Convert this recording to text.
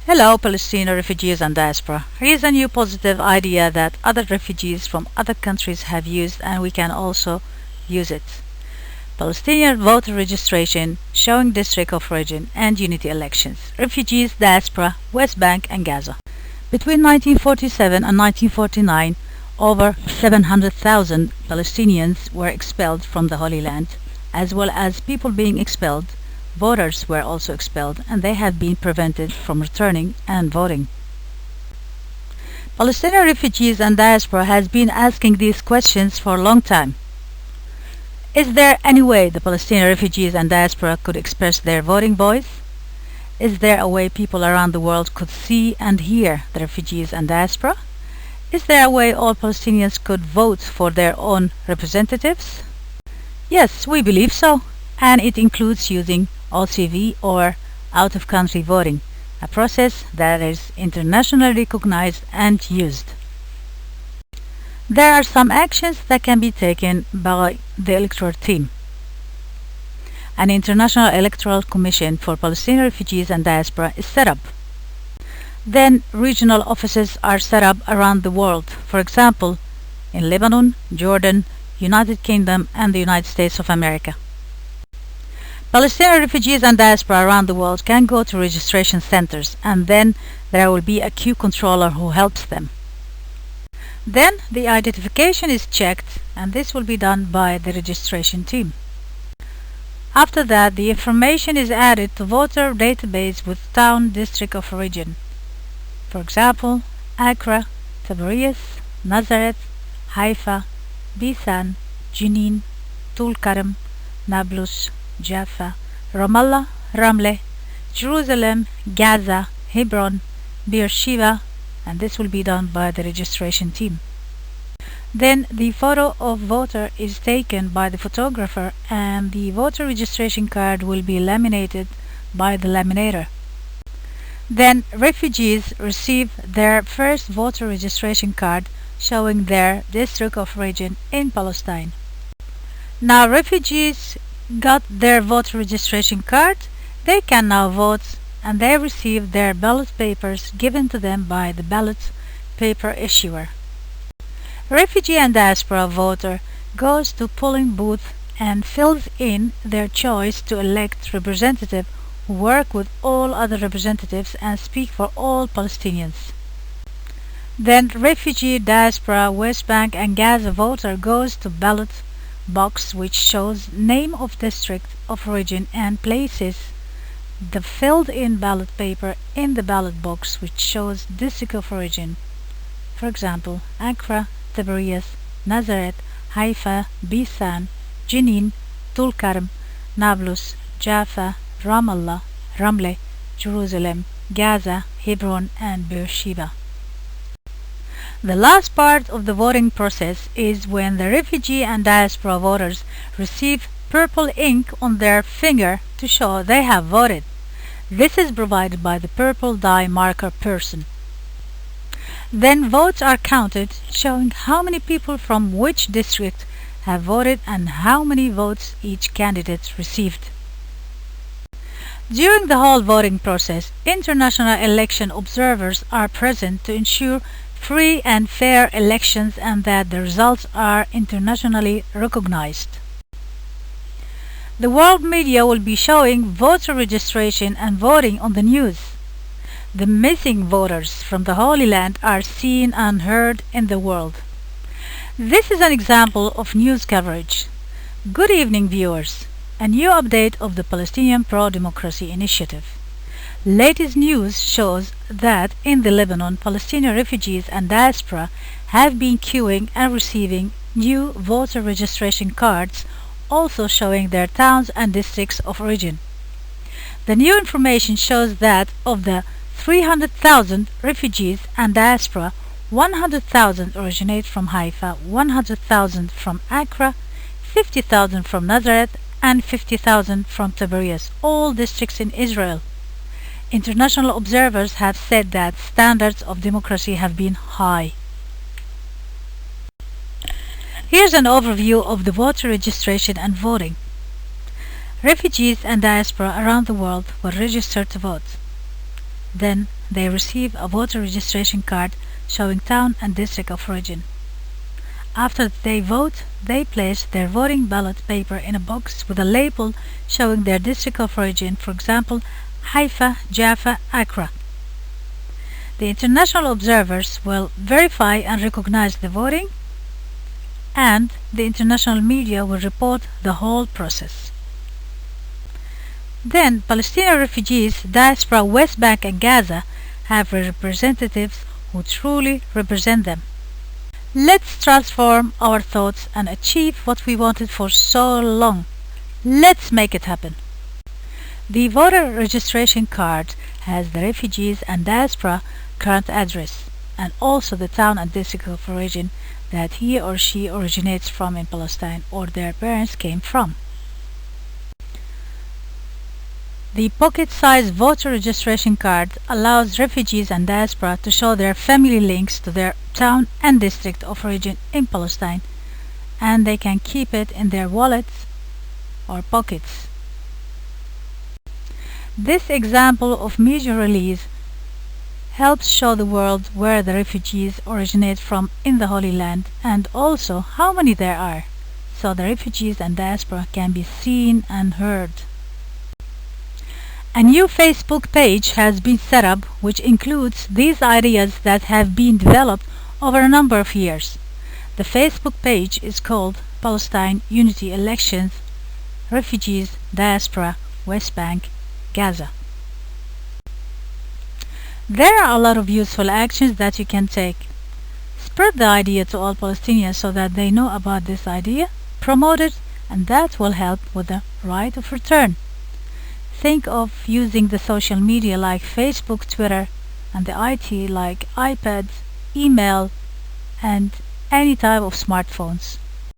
Hello, Palestinian refugees and diaspora. Here's a new positive idea that other refugees from other countries have used, and we can also use it. Palestinian voter registration, showing district of origin and unity elections. Refugees, diaspora, West Bank and Gaza. Between 1947 and 1949, over 700,000 Palestinians were expelled from the Holy Land. As well as people being expelled, voters were also expelled, and they have been prevented from returning and voting. Palestinian refugees and diaspora has been asking these questions for a long time. Is there any way the Palestinian refugees and diaspora could express their voting voice? Is there a way people around the world could see and hear the refugees and diaspora? Is there a way all Palestinians could vote for their own representatives? Yes, we believe so, and it includes using OCV or out-of-country voting, a process that is internationally recognized and used. There are some actions that can be taken by the electoral team. An international electoral commission for Palestinian refugees and diaspora is set up. Then regional offices are set up around the world, for example, in Lebanon, Jordan, United Kingdom and the United States of America. Palestinian refugees and diaspora around the world can go to registration centers, and then there will be a queue controller who helps them. Then the identification is checked, and this will be done by the registration team. After that, the information is added to voter database with town district of origin. For example, Accra, Tiberias, Nazareth, Haifa, Bisan, Jenin, Tulkarm, Nablus, Jaffa, Ramallah, Ramle, Jerusalem, Gaza, Hebron, Beersheba, and this will be done by the registration team. Then the photo of voter is taken by the photographer, and the voter registration card will be laminated by the laminator. Then refugees receive their first voter registration card showing their district of origin in Palestine. Now refugees got their voter registration card, they can now vote, and they receive their ballot papers given to them by the ballot paper issuer. Refugee and diaspora voter goes to polling booth and fills in their choice to elect representative who work with all other representatives and speak for all Palestinians. Then refugee, diaspora, West Bank and Gaza voter goes to ballot box which shows name of district of origin and places the filled in ballot paper in the ballot box which shows district of origin. For example, Accra, Tiberias, Nazareth, Haifa, Bisan, Jenin, Tulkarm, Nablus, Jaffa, Ramallah, Ramle, Jerusalem, Gaza, Hebron and Beersheba. The last part of the voting process is when the refugee and diaspora voters receive purple ink on their finger to show they have voted. This is provided by the purple dye marker person. Then votes are counted, showing how many people from which district have voted and how many votes each candidate received. During the whole voting process, international election observers are present to ensure free and fair elections and that the results are internationally recognized. The world media will be showing voter registration and voting on the news. The missing voters from the Holy Land are seen and heard in the world. This is an example of news coverage. Good evening, viewers. A new update of the Palestinian Pro-Democracy Initiative. Latest news shows that in the Lebanon, Palestinian refugees and diaspora have been queuing and receiving new voter registration cards, also showing their towns and districts of origin. The new information shows that of the 300,000 refugees and diaspora, 100,000 originate from Haifa, 100,000 from Accra, 50,000 from Nazareth, and 50,000 from Tiberias, all districts in Israel. International observers have said that standards of democracy have been high. Here's an overview of the voter registration and voting. Refugees and diaspora around the world were registered to vote. Then they receive a voter registration card showing town and district of origin. After they vote, they place their voting ballot paper in a box with a label showing their district of origin, for example, Haifa, Jaffa, Accra. The international observers will verify and recognize the voting, and the international media will report the whole process. Then, Palestinian refugees, diaspora, West Bank and Gaza have representatives who truly represent them. Let's transform our thoughts and achieve what we wanted for so long. Let's make it happen. The voter registration card has the refugees and diaspora current address and also the town and district of origin that he or she originates from in Palestine or their parents came from. The pocket-sized voter registration card allows refugees and diaspora to show their family links to their town and district of origin in Palestine, and they can keep it in their wallets or pockets. This example of media release helps show the world where the refugees originate from in the Holy Land and also how many there are, so the refugees and diaspora can be seen and heard. A new Facebook page has been set up which includes these ideas that have been developed over a number of years. The Facebook page is called Palestine Unity Elections, Refugees, Diaspora, West Bank, Gaza. There are a lot of useful actions that you can take. Spread the idea to all Palestinians so that they know about this idea, promote it, and that will help with the right of return. Think of using the social media like Facebook, Twitter, and the IT like iPads, email, and any type of smartphones.